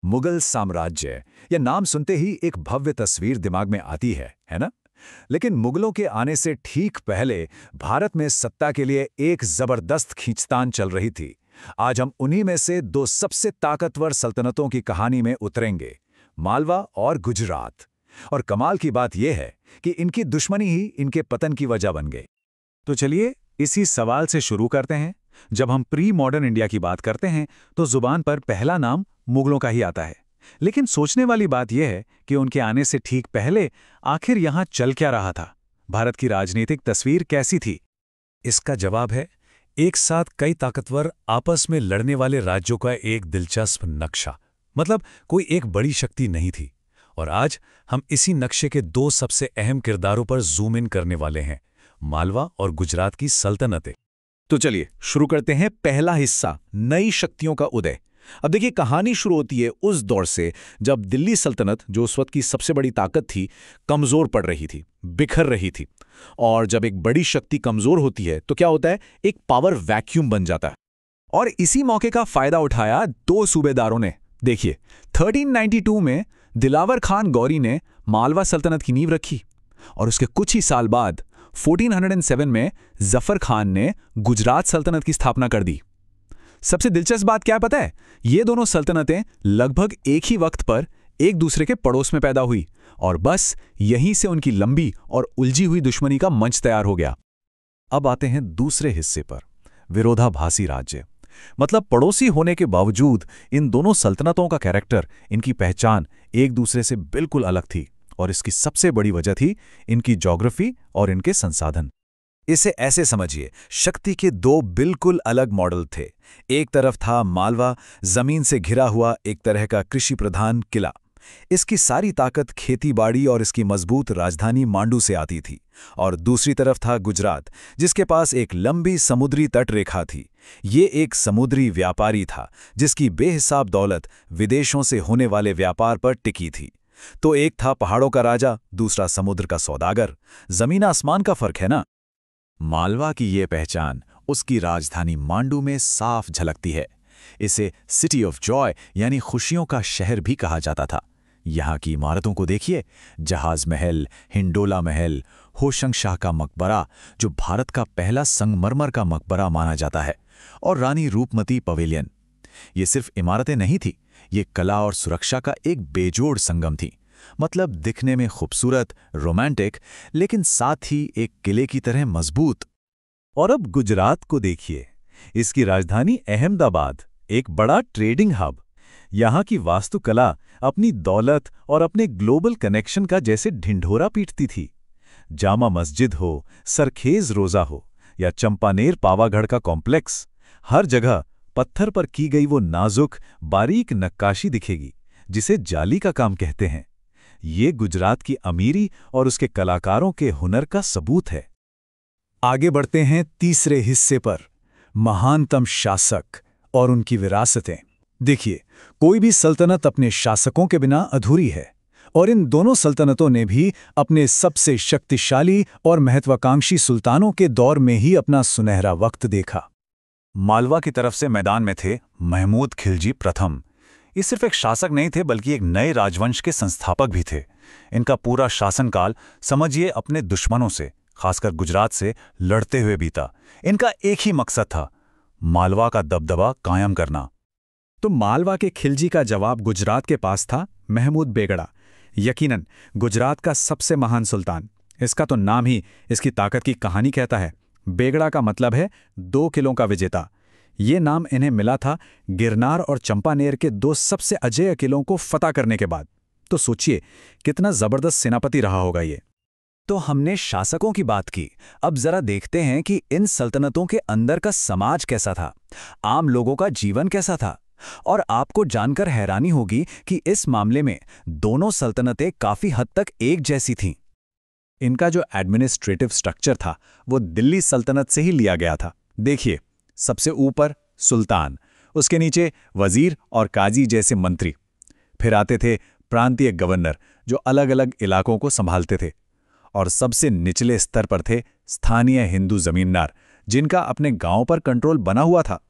मुगल साम्राज्य, यह नाम सुनते ही एक भव्य तस्वीर दिमाग में आती है ना? लेकिन मुगलों के आने से ठीक पहले भारत में सत्ता के लिए एक जबरदस्त खींचतान चल रही थी। आज हम उन्हीं में से दो सबसे ताकतवर सल्तनतों की कहानी में उतरेंगे, मालवा और गुजरात। और कमाल की बात यह है कि इनकी दुश्मनी ही इनके पतन की वजह बन गई। तो चलिए इसी सवाल से शुरू करते हैं। जब हम प्री मॉडर्न इंडिया की बात करते हैं तो जुबान पर पहला नाम मुगलों का ही आता है। लेकिन सोचने वाली बात यह है कि उनके आने से ठीक पहले आखिर यहां चल क्या रहा था? भारत की राजनीतिक तस्वीर कैसी थी? इसका जवाब है एक साथ कई ताकतवर आपस में लड़ने वाले राज्यों का एक दिलचस्प नक्शा। मतलब कोई एक बड़ी शक्ति नहीं थी। और आज हम इसी नक्शे के दो सबसे अहम किरदारों पर जूम इन करने वाले हैं, मालवा और गुजरात की सल्तनतें। तो चलिए शुरू करते हैं पहला हिस्सा, नई शक्तियों का उदय। अब देखिए, कहानी शुरू होती है उस दौर से जब दिल्ली सल्तनत, जो उस वक्त की सबसे बड़ी ताकत थी, कमजोर पड़ रही थी, बिखर रही थी। और जब एक बड़ी शक्ति कमजोर होती है तो क्या होता है? एक पावर वैक्यूम बन जाता है। और इसी मौके का फायदा उठाया दो सूबेदारों ने। देखिए, 1392 में दिलावर खान गौरी ने मालवा सल्तनत की नींव रखी और उसके कुछ ही साल बाद 1407 में जफर खान ने गुजरात सल्तनत की स्थापना कर दी। सबसे दिलचस्प बात क्या पता है? ये दोनों सल्तनतें लगभग एक ही वक्त पर एक दूसरे के पड़ोस में पैदा हुई और बस यहीं से उनकी लंबी और उलझी हुई दुश्मनी का मंच तैयार हो गया। अब आते हैं दूसरे हिस्से पर, विरोधाभासी राज्य। मतलब पड़ोसी होने के बावजूद इन दोनों सल्तनतों का कैरेक्टर, इनकी पहचान एक दूसरे से बिल्कुल अलग थी। और इसकी सबसे बड़ी वजह थी इनकी ज्योग्राफी और इनके संसाधन। इसे ऐसे समझिए, शक्ति के दो बिल्कुल अलग मॉडल थे। एक तरफ था मालवा, जमीन से घिरा हुआ एक तरह का कृषि प्रधान किला। इसकी सारी ताकत खेती-बाड़ी और इसकी मजबूत राजधानी मांडू से आती थी। और दूसरी तरफ था गुजरात, जिसके पास एक लंबी समुद्री तट रेखा थी। ये एक समुद्री व्यापारी था जिसकी बेहिसाब दौलत विदेशों से होने वाले व्यापार पर टिकी थी। तो एक था पहाड़ों का राजा, दूसरा समुद्र का सौदागर। जमीन आसमान का फर्क है ना? मालवा की ये पहचान उसकी राजधानी मांडू में साफ झलकती है। इसे सिटी ऑफ जॉय यानी खुशियों का शहर भी कहा जाता था। यहाँ की इमारतों को देखिए, जहाज महल, हिंडोला महल, होशंग शाह का मकबरा, जो भारत का पहला संगमरमर का मकबरा माना जाता है, और रानी रूपमती पवेलियन। ये सिर्फ इमारतें नहीं थी, ये कला और सुरक्षा का एक बेजोड़ संगम थी। मतलब दिखने में खूबसूरत, रोमांटिक, लेकिन साथ ही एक किले की तरह मजबूत। और अब गुजरात को देखिए, इसकी राजधानी अहमदाबाद, एक बड़ा ट्रेडिंग हब। यहाँ की वास्तुकला अपनी दौलत और अपने ग्लोबल कनेक्शन का जैसे ढिंढोरा पीटती थी। जामा मस्जिद हो, सरखेज रोजा हो या चंपानेर पावागढ़ का कॉम्प्लेक्स, हर जगह पत्थर पर की गई वो नाजुक, बारीक नक्काशी दिखेगी जिसे जाली का काम कहते हैं। ये गुजरात की अमीरी और उसके कलाकारों के हुनर का सबूत है। आगे बढ़ते हैं तीसरे हिस्से पर, महानतम शासक और उनकी विरासतें। देखिए, कोई भी सल्तनत अपने शासकों के बिना अधूरी है, और इन दोनों सल्तनतों ने भी अपने सबसे शक्तिशाली और महत्वाकांक्षी सुल्तानों के दौर में ही अपना सुनहरा वक्त देखा। मालवा की तरफ से मैदान में थे महमूद खिलजी प्रथम। ये सिर्फ एक शासक नहीं थे, बल्कि एक नए राजवंश के संस्थापक भी थे। इनका पूरा शासनकाल समझिए अपने दुश्मनों से, खासकर गुजरात से, लड़ते हुए बीता। इनका एक ही मकसद था, मालवा का दबदबा कायम करना। तो मालवा के खिलजी का जवाब गुजरात के पास था महमूद बेगड़ा, यकीनन गुजरात का सबसे महान सुल्तान। इसका तो नाम ही इसकी ताकत की कहानी कहता है। बेगड़ा का मतलब है 2 किलों का विजेता। ये नाम इन्हें मिला था गिरनार और चंपानेर के 2 सबसे अजेय किलों को फतह करने के बाद। तो सोचिए कितना जबरदस्त सेनापति रहा होगा ये। तो हमने शासकों की बात की, अब जरा देखते हैं कि इन सल्तनतों के अंदर का समाज कैसा था, आम लोगों का जीवन कैसा था। और आपको जानकर हैरानी होगी कि इस मामले में दोनों सल्तनतें काफी हद तक एक जैसी थीं। इनका जो एडमिनिस्ट्रेटिव स्ट्रक्चर था वो दिल्ली सल्तनत से ही लिया गया था। देखिए, सबसे ऊपर सुल्तान, उसके नीचे वजीर और काजी जैसे मंत्री, फिर आते थे प्रांतीय गवर्नर जो अलग अलग इलाकों को संभालते थे, और सबसे निचले स्तर पर थे स्थानीय हिंदू जमींदार जिनका अपने गांव पर कंट्रोल बना हुआ था।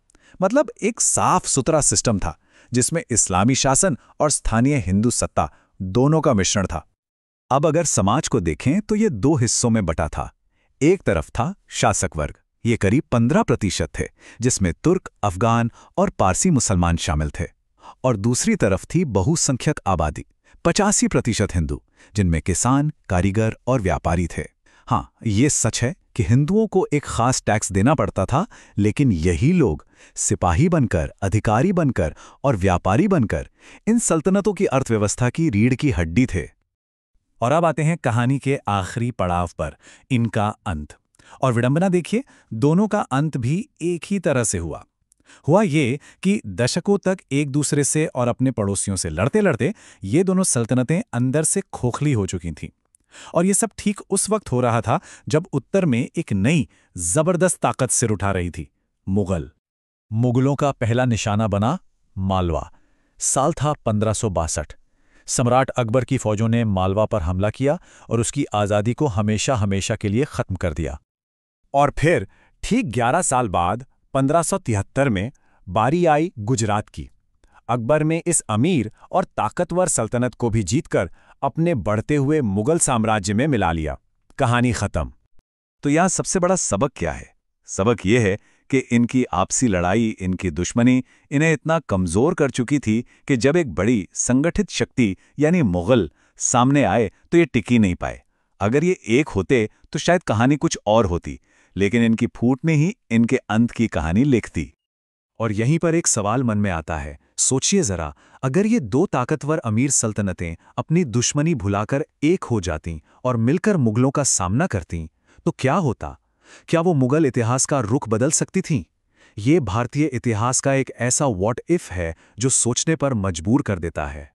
मतलब एक साफ सुथरा सिस्टम था जिसमें इस्लामी शासन और स्थानीय हिंदू सत्ता दोनों का मिश्रण था। अब अगर समाज को देखें तो ये दो हिस्सों में बटा था। एक तरफ था शासक वर्ग, ये करीब 15% थे, जिसमें तुर्क, अफगान और पारसी मुसलमान शामिल थे। और दूसरी तरफ थी बहुसंख्यक आबादी, 85% हिंदू, जिनमें किसान, कारीगर और व्यापारी थे। हाँ, ये सच है कि हिंदुओं को एक खास टैक्स देना पड़ता था, लेकिन यही लोग सिपाही बनकर, अधिकारी बनकर और व्यापारी बनकर इन सल्तनतों की अर्थव्यवस्था की रीढ़ की हड्डी थे। और अब आते हैं कहानी के आखिरी पड़ाव पर, इनका अंत। और विडंबना देखिए, दोनों का अंत भी एक ही तरह से हुआ ये कि दशकों तक एक दूसरे से और अपने पड़ोसियों से लड़ते लड़ते ये दोनों सल्तनतें अंदर से खोखली हो चुकी थीं। और ये सब ठीक उस वक्त हो रहा था जब उत्तर में एक नई जबरदस्त ताकत सिर उठा रही थी, मुगल। मुगलों का पहला निशाना बना मालवा। साल था 1562। सम्राट अकबर की फौजों ने मालवा पर हमला किया और उसकी आज़ादी को हमेशा हमेशा के लिए ख़त्म कर दिया। और फिर ठीक 11 साल बाद 1573 में बारी आई गुजरात की। अकबर में इस अमीर और ताकतवर सल्तनत को भी जीतकर अपने बढ़ते हुए मुगल साम्राज्य में मिला लिया। कहानी खत्म। तो यहाँ सबसे बड़ा सबक क्या है? सबक यह है कि इनकी आपसी लड़ाई, इनकी दुश्मनी इन्हें इतना कमज़ोर कर चुकी थी कि जब एक बड़ी संगठित शक्ति यानी मुगल सामने आए तो ये टिकी नहीं पाए। अगर ये एक होते तो शायद कहानी कुछ और होती, लेकिन इनकी फूट ने ही इनके अंत की कहानी लिख दी। और यहीं पर एक सवाल मन में आता है, सोचिए जरा, अगर ये दो ताकतवर अमीर सल्तनतें अपनी दुश्मनी भुलाकर एक हो जातीं और मिलकर मुगलों का सामना करतीं, तो क्या होता? क्या वो मुगल इतिहास का रुख बदल सकती थीं? ये भारतीय इतिहास का एक ऐसा व्हाट इफ है जो सोचने पर मजबूर कर देता है।